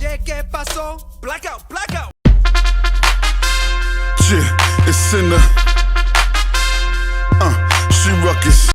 Oye, ¿qué pasó? Blackout, blackout. Yeah, it's in the she ruckus.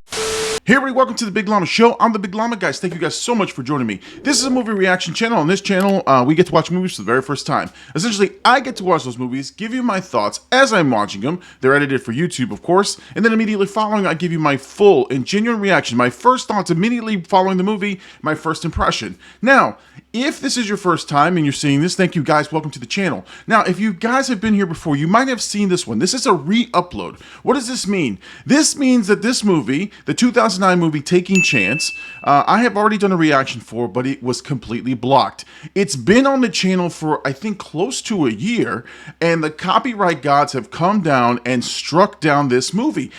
Hey everybody, welcome to the Big Llama Show. I'm the Big Llama, guys. Thank you guys so much for joining me. This is a movie reaction channel. On this channel, we get to watch movies for the very first time. Essentially, I get to watch those movies, give you my thoughts as I'm watching them. They're edited for YouTube, of course. And then immediately following, I give you my full and genuine reaction. My first thoughts immediately following the movie, my first impression. Now, if this is your first time and you're seeing this, thank you guys. Welcome to the channel. Now, if you guys have been here before, you might have seen this one. This is a re-upload. What does this mean? This means that this movie, the 2009 movie Taking Chance, I have already done a reaction for, but it was completely blocked. It's been on the channel for, I think, close to a year, and the copyright gods have come down and struck down this movie.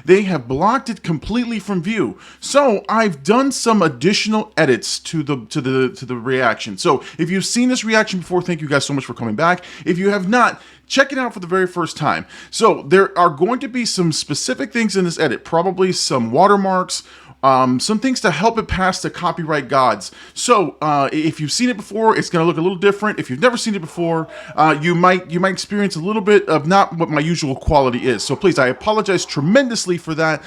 They have blocked it completely from view. So I've done some additional edits to the reaction. So if you've seen this reaction before, thank you guys so much for coming back. If you have not, check it out for the very first time. So there are going to be some specific things in this edit, probably some watermarks, some things to help it past the copyright gods. So if you've seen it before, it's going to look a little different. If you've never seen it before, you might experience a little bit of not what my usual quality is. So please, I apologize tremendously for that.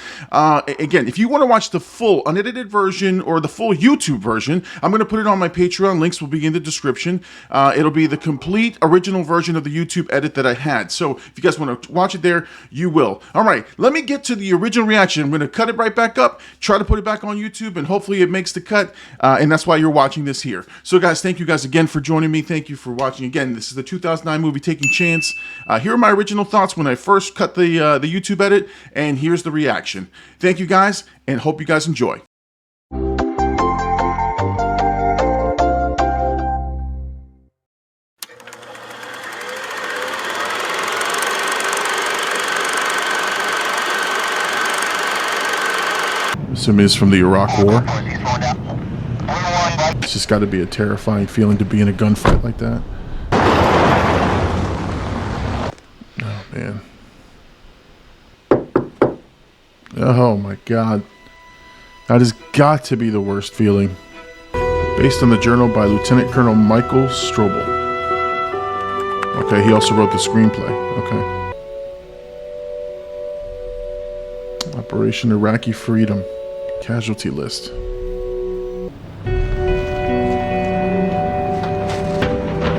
Again, if you want to watch the full unedited version or the full YouTube version, I'm going to put it on my Patreon. Links will be in the description. It'll be the complete original version of the YouTube edit that I had. So if you guys want to watch it there, you will. All right, let me get to the original reaction. I'm going to cut it right back up, try to put it back on YouTube, and hopefully it makes the cut, and that's why you're watching this here. So guys, thank you guys again for joining me. Thank you for watching again. This is the 2009 movie Taking Chance. Here are my original thoughts when I first cut the YouTube edit, and here's the reaction. Thank you guys, and hope you guys enjoy. Assuming it's from the Iraq War. It's just got to be a terrifying feeling to be in a gunfight like that. Oh, man. Oh, my God. That has got to be the worst feeling. Based on the journal by Lieutenant Colonel Michael Strobl. Okay, he also wrote the screenplay. Okay. Operation Iraqi Freedom. Casualty list.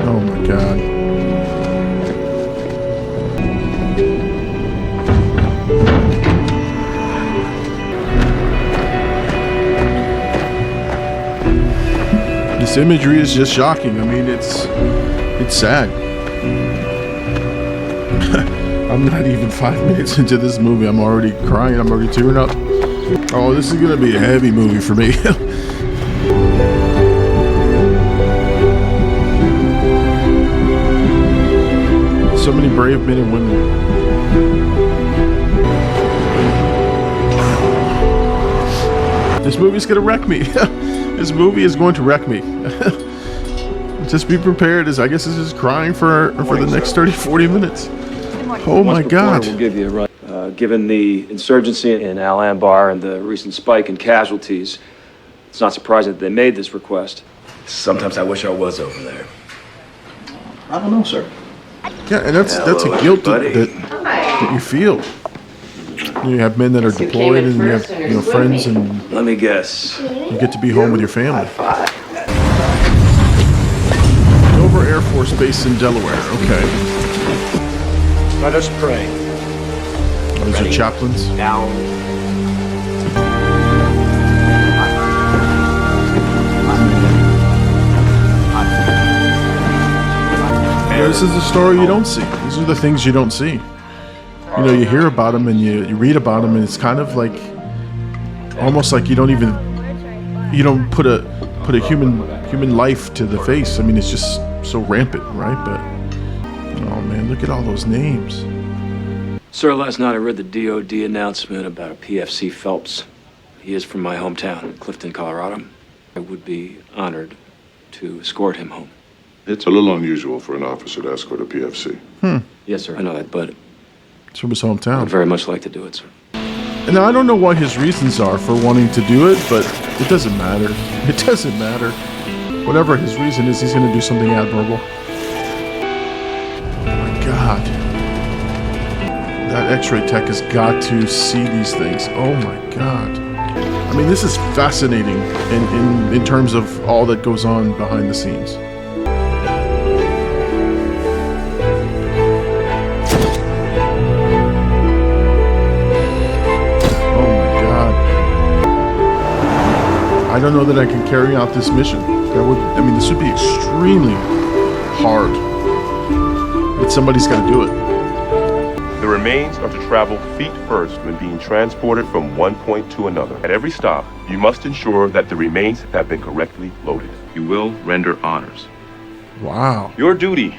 Oh my God. This imagery is just shocking. I mean, it's sad. I'm not even 5 minutes into this movie. I'm already crying. I'm already tearing up. Oh, this is going to be a heavy movie for me. So many brave men and women. This movie's going to wreck me. This movie is going to wreck me. Just be prepared, as I guess this is crying for the next 30-40 minutes. Oh my God. We'll give you a run. Given the insurgency in Al-Anbar and the recent spike in casualties, it's not surprising that they made this request. Sometimes I wish I was over there. I don't know, sir. Yeah, and that's a guilt that you feel. You have men that are deployed, and you have friends, and let me guess, you get to be home with your family. Dover Air Force Base in Delaware. Okay. Let us pray. Those are chaplains. Now. This is the story you don't see. These are the things you don't see. You know, you hear about them and you read about them, and it's kind of like, almost like you don't put a human life to the face. I mean, it's just so rampant, right? But oh man, look at all those names. Sir, last night I read the DOD announcement about a PFC Phelps. He is from my hometown, Clifton, Colorado. I would be honored to escort him home. It's a little unusual for an officer to escort a PFC. Yes, sir. I know that, but it's from his hometown. I'd very much like to do it, sir. And I don't know what his reasons are for wanting to do it, but It doesn't matter. It doesn't matter. Whatever his reason is, he's going to do something admirable. Oh my God. That X-ray tech has got to see these things. Oh my God. I mean, this is fascinating in terms of all that goes on behind the scenes. Oh my God. I don't know that I can carry out this mission. This would be extremely hard. But somebody's got to do it. The remains are to travel feet first when being transported from one point to another. At every stop, you must ensure that the remains have been correctly loaded. You will render honors. Wow. Your duty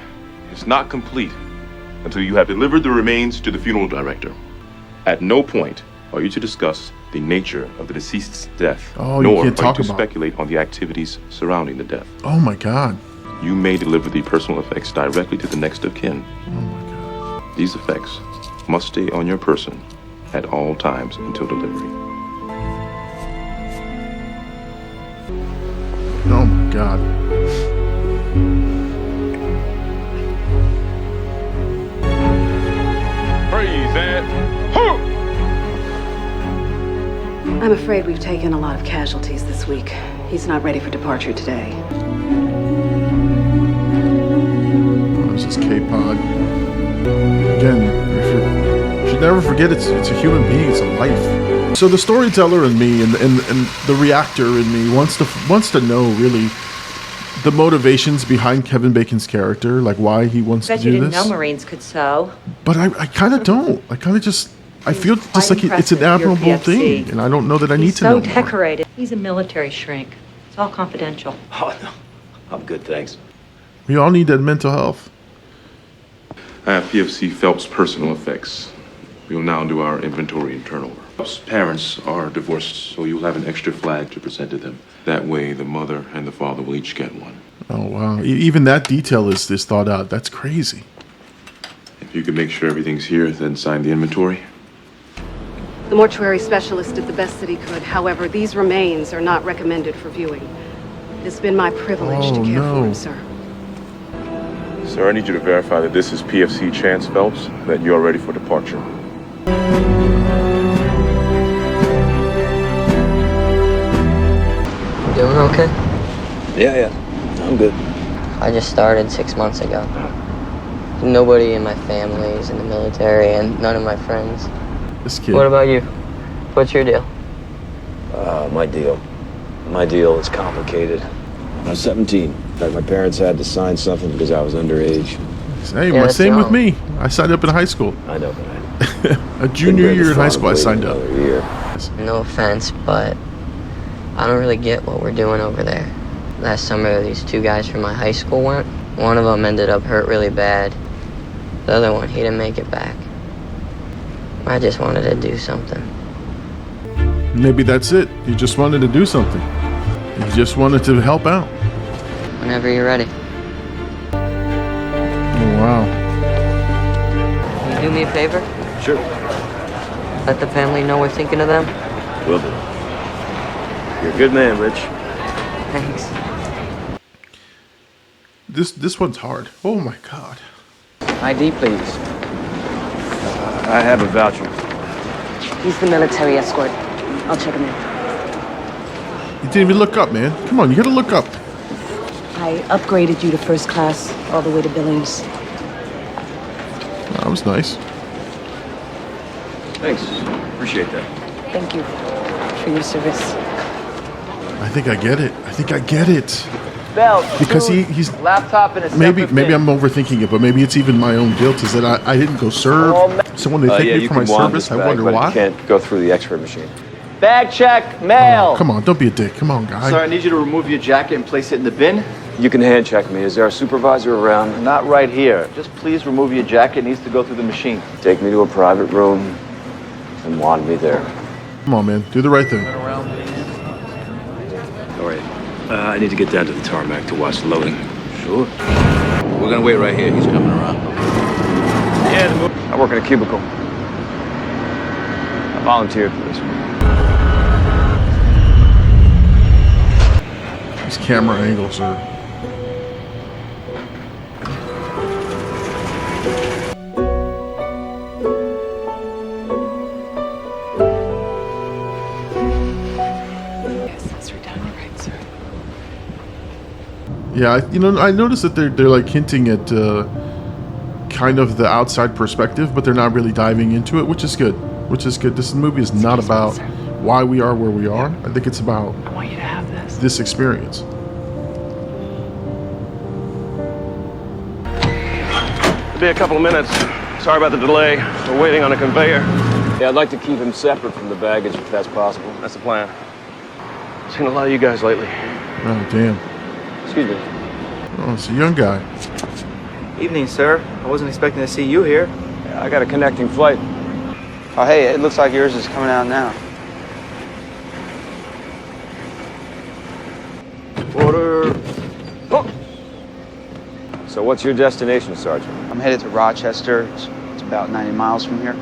is not complete until you have delivered the remains to the funeral director. At no point are you to discuss the nature of the deceased's death, Oh, you nor can't are talk you to about speculate on the activities surrounding the death. Oh my God. You may deliver the personal effects directly to the next of kin. Oh my God. These effects must stay on your person at all times until delivery. Oh my God. Praise and I'm afraid we've taken a lot of casualties this week. He's not ready for departure today. Oh, this is K-Pod. Again, you should never forget it's a human being, it's a life. So the storyteller in me and the reactor in me wants to know really the motivations behind Kevin Bacon's character, like why he wants to Bet you do didn't this. know Marines could sew. But I kind of don't. I kind of just I feel just like it's an impressive, your admirable thing, PFC. and I don't know that I need He's to know so more. decorated. He's a military shrink. It's all confidential. Oh, no. I'm good, thanks. We all need that mental health. I have PFC Phelps' personal effects. We will now do our inventory and turnover. Phelps' parents are divorced, so you'll have an extra flag to present to them. That way, the mother and the father will each get one. Oh wow! Even that detail is thought out. That's crazy. If you could make sure everything's here, then sign the inventory. The mortuary specialist did the best that he could. However, these remains are not recommended for viewing. It's been my privilege to care for him, sir. Sir, I need you to verify that this is PFC Chance Phelps, that you are ready for departure. Doing okay? Yeah. I'm good. I just started 6 months ago. Nobody in my family is in the military and none of my friends. This kid. What about you? What's your deal? My deal is complicated. I was 17. In fact, my parents had to sign something because I was underage. Hey, Yeah, same that's with me. I signed up in high school. I know, but A junior year in high school, I signed up. Year. No offense, but I don't really get what we're doing over there. Last summer, these two guys from my high school went. One of them ended up hurt really bad. The other one, he didn't make it back. I just wanted to do something. Maybe that's it. You just wanted to do something. You just wanted to help out. Whenever you're ready. Oh, wow. Can you do me a favor? Sure. Let the family know we're thinking of them? Will do. You're a good man, Rich. Thanks. This one's hard. Oh my God. ID, please. I have a voucher. He's the military escort. I'll check him in. You didn't even look up, man. Come on, you gotta look up. I upgraded you to first class all the way to Billings. That was nice. Thanks. Appreciate that. Thank you for your service. I think I get it. Bell, Because he's laptop and a maybe I'm overthinking it, but maybe it's even my own guilt is that I didn't go serve. So when they thank me for my service, I wonder why. Can't go through the X-ray machine. Bag check, mail. Oh, come on, don't be a dick. Come on, guy. Sir, I need you to remove your jacket and place it in the bin. You can hand check me. Is there a supervisor around? Not right here. Just please remove your jacket. It needs to go through the machine. Take me to a private room and wand me there. Come on, man. Do the right thing. All right. I need to get down to the tarmac to watch the loading. Sure. We're gonna wait right here. He's coming around. I work in a cubicle. I volunteered for this one. These camera angles are... Yeah, I noticed that they're like hinting at kind of the outside perspective, but they're not really diving into it, which is good. This movie is not about why we are where we are. I think it's about I want you to have this experience. It'll be a couple of minutes. Sorry about the delay. We're waiting on a conveyor. Yeah, I'd like to keep him separate from the baggage if that's possible. That's the plan. Seen a lot of you guys lately. Oh, damn. Excuse me. Oh, it's a young guy. Evening, sir. I wasn't expecting to see you here. Yeah, I got a connecting flight. Oh, hey, it looks like yours is coming out now. Order. Oh. So what's your destination, Sergeant? I'm headed to Rochester. It's about 90 miles from here.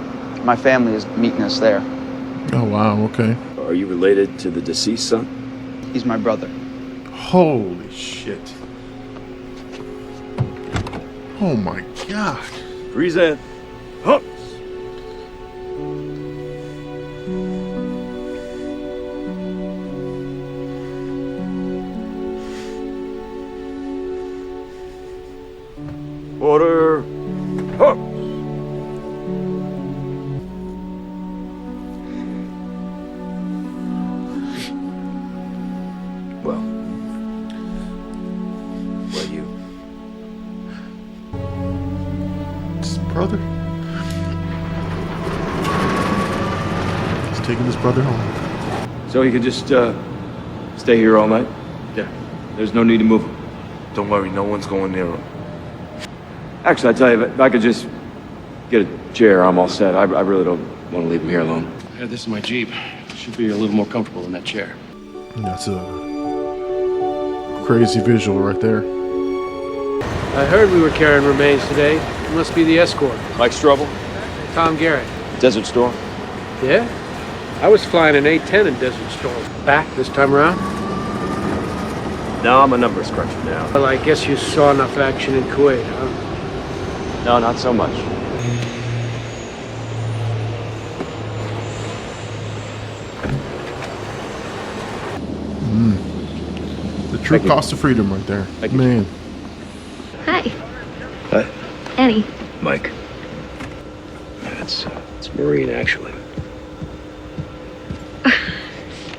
My family is meeting us there. Oh, wow, okay. Are you related to the deceased son? He's my brother. Holy shit. Oh my god. Present. Huh. Order. Huh. Brother. He's taking his brother home. So he could just stay here all night? Yeah. There's no need to move him. Don't worry, no one's going near him. Actually, I tell you, if I could just get a chair, I'm all set. I really don't want to leave him here alone. Yeah, this is my Jeep. Should be a little more comfortable in that chair. That's a crazy visual right there. I heard we were carrying remains today. It must be the escort. Mike Strobl? Tom Garrett. Desert Storm? Yeah? I was flying an A-10 in Desert Storm. Back this time around? No, I'm a numbers cruncher now. Well, I guess you saw enough action in Kuwait, huh? No, not so much. The true cost of freedom right there. Man. Hi. Hi. Annie. Mike. It's Marine, actually.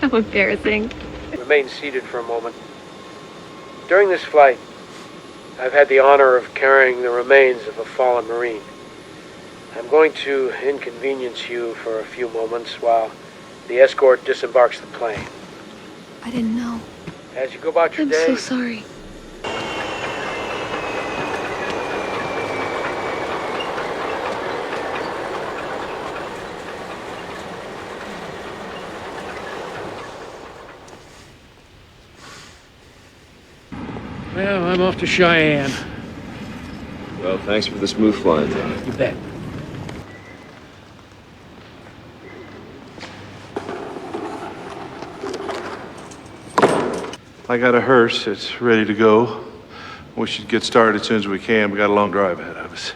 So embarrassing. Remain seated for a moment. During this flight, I've had the honor of carrying the remains of a fallen Marine. I'm going to inconvenience you for a few moments while the escort disembarks the plane. I didn't know. As you go about your I'm day... so sorry. Well, I'm off to Cheyenne. Well, thanks for the smooth flying, Tom. You bet. I got a hearse. It's ready to go. We should get started as soon as we can. We got a long drive ahead of us.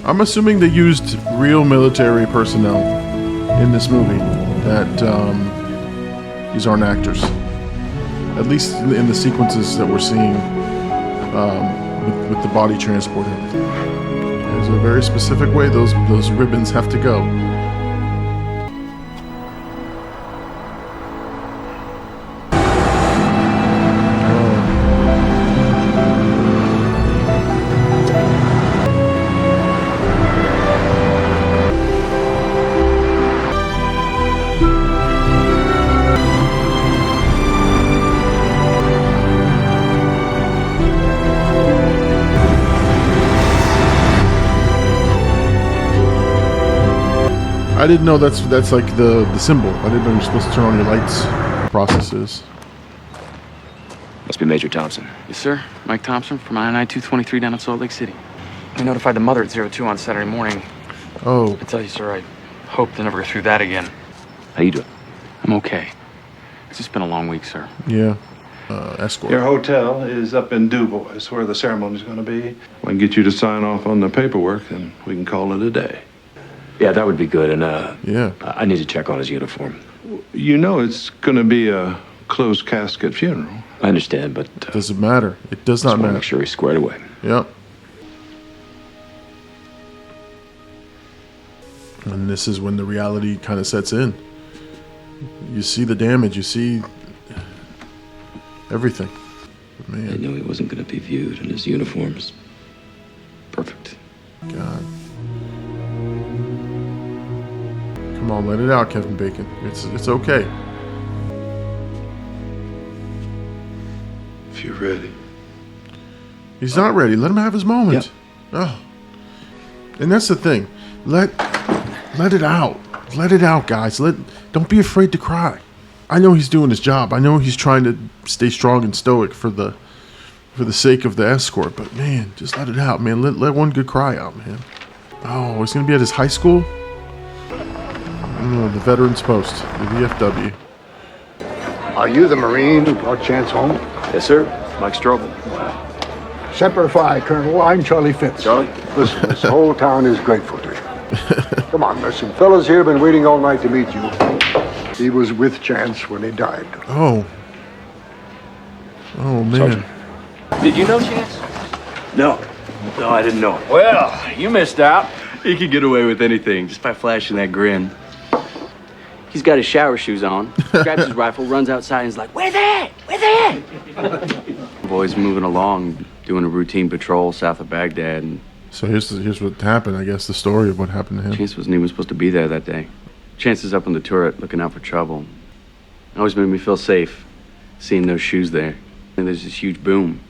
I'm assuming they used real military personnel in this movie. That these aren't actors. At least in the sequences that we're seeing with the body transport and everything. There's a very specific way those ribbons have to go. I didn't know that's like the symbol. I didn't know you're supposed to turn on your lights processes. Must be Major Thompson. Yes, sir. Mike Thompson from I-223 down in Salt Lake City. We notified the mother at 02 on Saturday morning. Oh. I tell you, sir, I hope to never go through that again. How you doing? I'm okay. It's just been a long week, sir. Yeah. Escort. Your hotel is up in Dubois, where the ceremony's going to be. We can get you to sign off on the paperwork, and we can call it a day. Yeah, that would be good. And yeah, I need to check on his uniform. You know it's going to be a closed casket funeral. I understand, but doesn't matter. It does not matter. Make sure he's squared away. Yep. And this is when the reality kind of sets in. You see the damage. You see everything. Man. I knew he wasn't going to be viewed, and his uniform's perfect. God. Come on, let it out, Kevin Bacon. It's okay. If you're ready. He's not ready. Let him have his moment. Yep. Oh. And that's the thing. Let it out. Let it out, guys. Don't be afraid to cry. I know he's doing his job. I know he's trying to stay strong and stoic for the sake of the escort, but man, just let it out, man. Let one good cry out, man. Oh, he's gonna be at his high school? Oh, the Veterans Post, the VFW. Are you the Marine who brought Chance home? Yes, sir. Mike Strobl. Semper Fi, Colonel. I'm Charlie Fitz. Charlie? Listen, this whole town is grateful to you. Come on, there's some fellas here been waiting all night to meet you. He was with Chance when he died. Oh. Oh, man. Sergeant. Did you know Chance? No, I didn't know. Well, you missed out. He could get away with anything just by flashing that grin. He's got his shower shoes on, grabs his rifle, runs outside, and is like, "Where they at? Where they at?" The boy's moving along, doing a routine patrol south of Baghdad. And so here's what happened, I guess, the story of what happened to him. Chance wasn't even supposed to be there that day. Chance is up on the turret looking out for trouble. It always made me feel safe, seeing those shoes there. And there's this huge boom.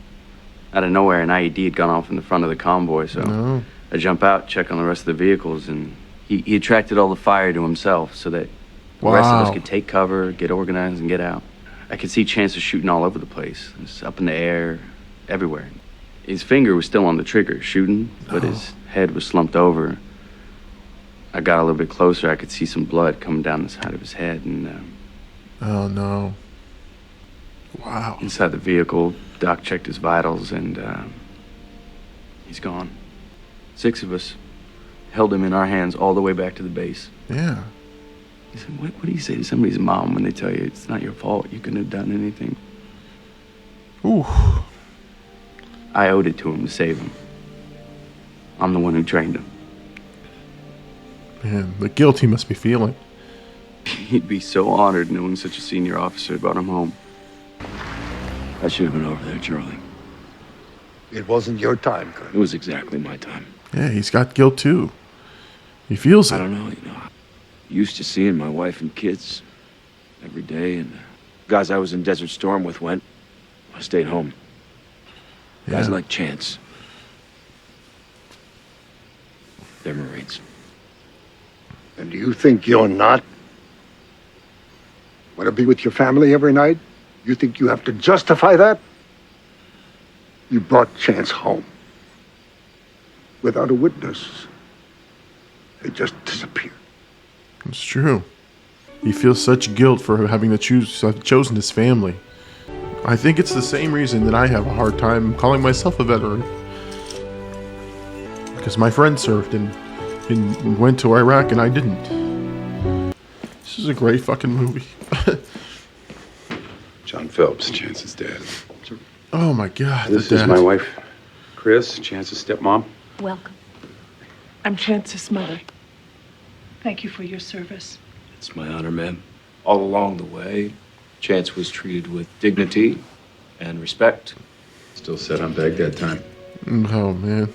Out of nowhere, an IED had gone off in the front of the convoy, so I jump out, check on the rest of the vehicles, and he attracted all the fire to himself so that the rest of us could take cover, get organized, and get out. I could see Chance was shooting all over the place. It was up in the air, everywhere. His finger was still on the trigger, shooting, but his head was slumped over. I got a little bit closer. I could see some blood coming down the side of his head, and oh no! Wow! Inside the vehicle, Doc checked his vitals, and he's gone. 6 of us held him in our hands all the way back to the base. Yeah. He said, "What do you say to somebody's mom when they tell you it's not your fault? You couldn't have done anything." Ooh. I owed it to him to save him. I'm the one who trained him. Man, the guilt he must be feeling. He'd be so honored knowing such a senior officer had brought him home. I should have been over there, Charlie. It wasn't your time, Colonel. It was exactly my time. Yeah, he's got guilt too. He feels it. I don't know, used to seeing my wife and kids every day, and the guys I was in Desert Storm with went. I stayed home. Guys like Chance. They're Marines. And do you think you're not? Want to be with your family every night? You think you have to justify that? You brought Chance home. Without a witness. They just disappeared. It's true. He feels such guilt for having to chosen his family. I think it's the same reason that I have a hard time calling myself a veteran. Because my friend served and went to Iraq and I didn't. This is a great fucking movie. John Phelps, Chance's dad. Oh my God. This is my wife, Chris, Chance's stepmom. Welcome. I'm Chance's mother. Thank you for your service. It's my honor, ma'am. All along the way, Chance was treated with dignity and respect. Still set on Baghdad time. Oh, man.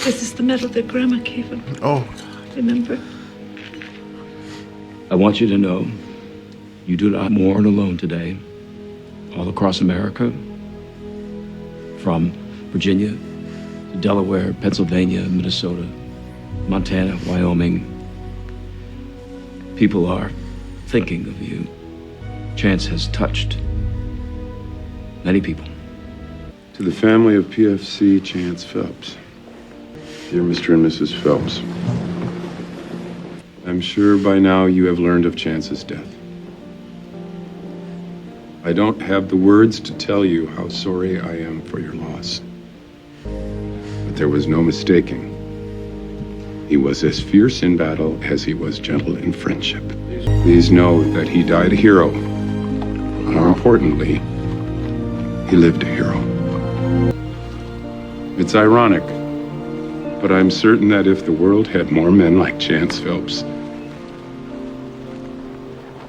This is the medal that Grandma gave him. Oh. Remember? I want you to know you do not mourn alone today. All across America, from Virginia to Delaware, Pennsylvania, Minnesota, Montana, Wyoming. People are thinking of you. Chance has touched many people. To the family of PFC Chance Phelps. Dear Mr. and Mrs. Phelps, I'm sure by now you have learned of Chance's death. I don't have the words to tell you how sorry I am for your loss. But there was no mistaking. He was as fierce in battle as he was gentle in friendship. Please know that he died a hero. More importantly, he lived a hero. It's ironic, but I'm certain that if the world had more men like Chance Phelps,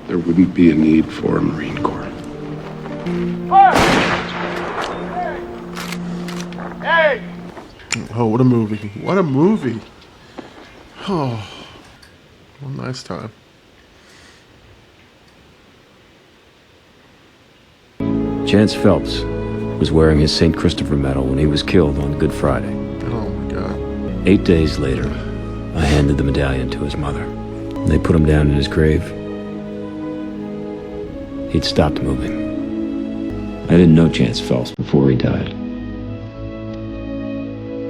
there wouldn't be a need for a Marine Corps. Hey! Oh, what a movie. What a movie. Oh, what a nice time. Chance Phelps was wearing his St. Christopher medal when he was killed on Good Friday. Oh my God. 8 days later, I handed the medallion to his mother. They put him down in his grave. He'd stopped moving. I didn't know Chance Phelps before he died.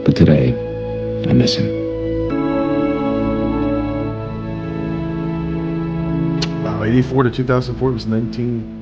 But today, I miss him. 84 to 2004 was 19.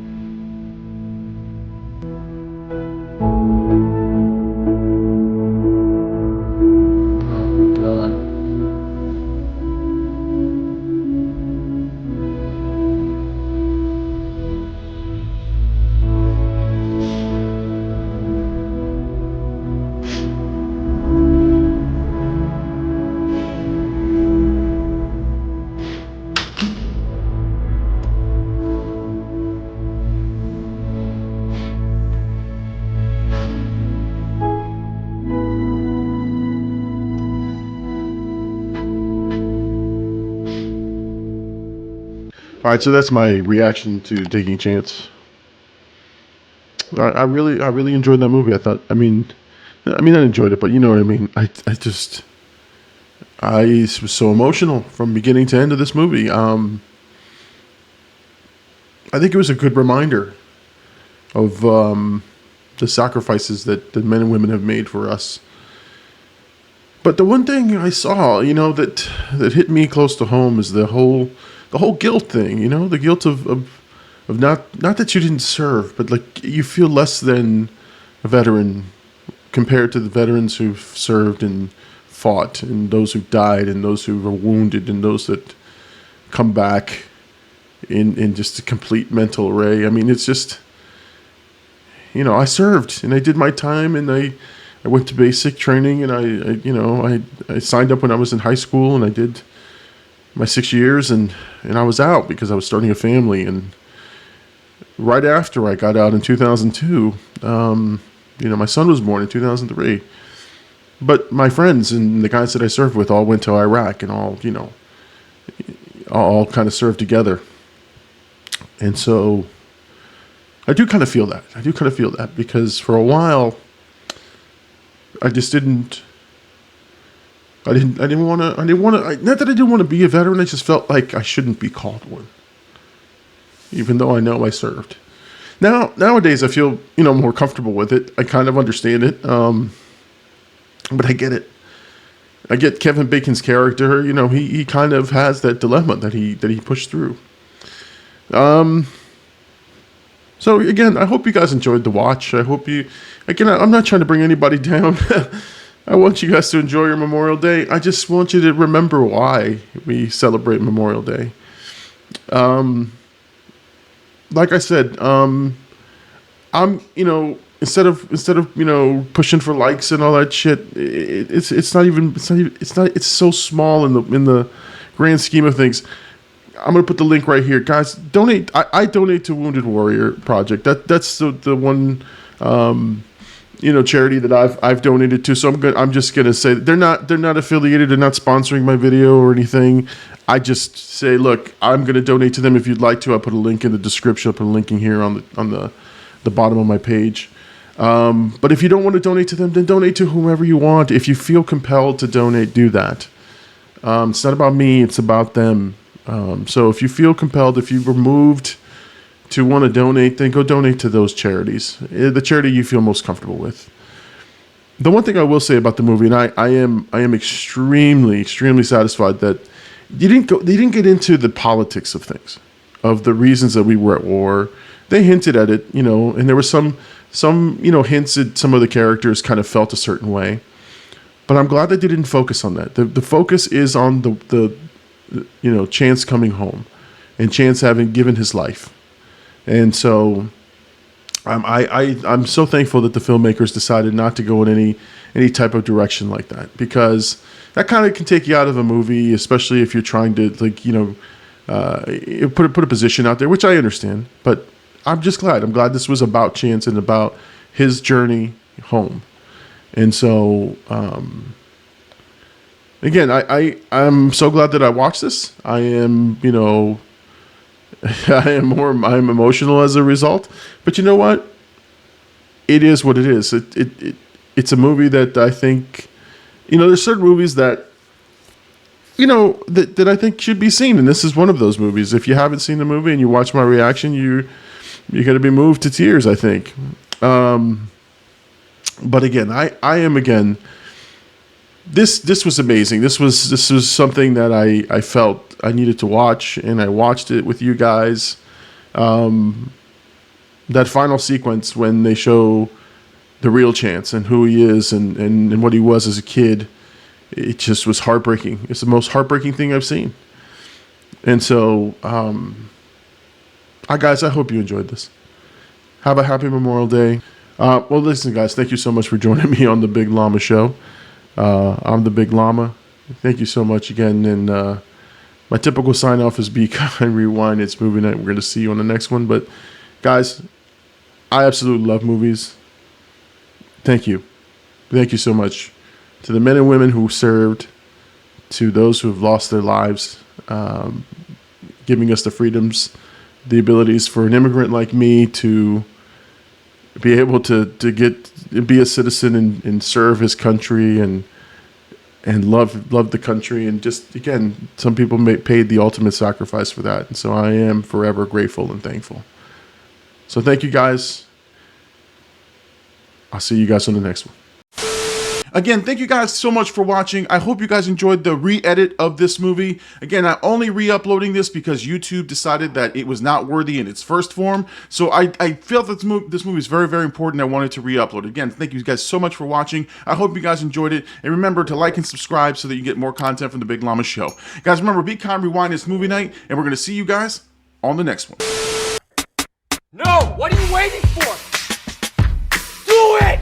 All right, so that's my reaction to Taking Chance. I really enjoyed that movie. I mean, I enjoyed it, but you know what I mean. I was so emotional from beginning to end of this movie. I think it was a good reminder of the sacrifices that the men and women have made for us. But the one thing I saw, that hit me close to home is the whole guilt thing, the guilt of not that you didn't serve, but like you feel less than a veteran compared to the veterans who've served and fought, and those who died, and those who were wounded, and those that come back in just a complete mental array. I mean, it's just, I served and I did my time, and I went to basic training, and I signed up when I was in high school, and I did my 6 years, and I was out because I was starting a family. And right after I got out in 2002, my son was born in 2003. But my friends and the guys that I served with all went to Iraq, and all kind of served together. And so I do kind of feel that. Because for a while I just didn't want to, not that I didn't want to be a veteran, I just felt like I shouldn't be called one, even though I know I served. Nowadays I feel, more comfortable with it. I kind of understand it. But I get it. I get Kevin Bacon's character, he kind of has that dilemma that he pushed through. So again, I hope you guys enjoyed the watch. I hope I'm not trying to bring anybody down. I want you guys to enjoy your Memorial Day. I just want you to remember why we celebrate Memorial Day. Like I said, I'm, instead of pushing for likes and all that shit, it's so small in the grand scheme of things. I'm gonna put the link right here, guys. Donate. I donate to Wounded Warrior Project. That's the one charity that I've donated to. So I'm just gonna say they're not affiliated. They're not sponsoring my video or anything. I just say, look, I'm gonna donate to them. If you'd like to, I'll put a link in the description. I'll put a link in here on the bottom of my page. But if you don't want to donate to them, then donate to whomever you want. If you feel compelled to donate, do that. It's not about me, it's about them. So if you feel compelled, if you were moved to want to donate, then go donate to those charities, the charity you feel most comfortable with. The one thing I will say about the movie, and I am extremely, extremely satisfied that they didn't get into the politics of things, of the reasons that we were at war. They hinted at it, and there were some hints that some of the characters kind of felt a certain way. But I'm glad that they didn't focus on that. The focus is on the Chance coming home, and Chance having given his life, and so. I'm so thankful that the filmmakers decided not to go in any type of direction like that, because that kind of can take you out of a movie, especially if you're trying to put a position out there, which I understand. But I'm just glad. I'm glad this was about Chance and about his journey home. And so, again, I'm so glad that I watched this. I am, I'm emotional as a result, but you know what? It is what it is. It's a movie that I think, there's certain movies that, that I think should be seen, and this is one of those movies. If you haven't seen the movie and you watch my reaction, you're going to be moved to tears, I think. But again, I am again. This was amazing. This was something that I felt I needed to watch, and I watched it with you guys. That final sequence when they show the real Chance and who he is and what he was as a kid, it just was heartbreaking. It's the most heartbreaking thing I've seen. And so, guys, I hope you enjoyed this. Have a happy Memorial Day. Well, listen, guys, thank you so much for joining me on the Big Llama Show. I'm the Big Llama. Thank you so much again. And my typical sign off is be kind, rewind. It's movie night. We're going to see you on the next one. But guys, I absolutely love movies. Thank you. Thank you so much to the men and women who served, to those who have lost their lives, giving us the freedoms, the abilities for an immigrant like me to be able to be a citizen and serve his country and love the country. And just, again, some people paid the ultimate sacrifice for that. And so I am forever grateful and thankful. So thank you, guys. I'll see you guys on the next one. Again, thank you guys so much for watching. I hope you guys enjoyed the re-edit of this movie. Again, I'm only re-uploading this because YouTube decided that it was not worthy in its first form. So I felt that this movie is very, very important. I wanted to re-upload it. Again, thank you guys so much for watching. I hope you guys enjoyed it. And remember to like and subscribe so that you get more content from the Big Llama Show. Guys, remember, be kind, rewind. It's movie night, and we're going to see you guys on the next one. No! What are you waiting for? Do it!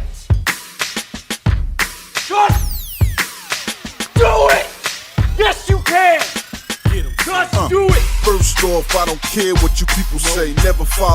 Just do it! Yes, you can! Just do it! First off, I don't care what you people say. Never follow.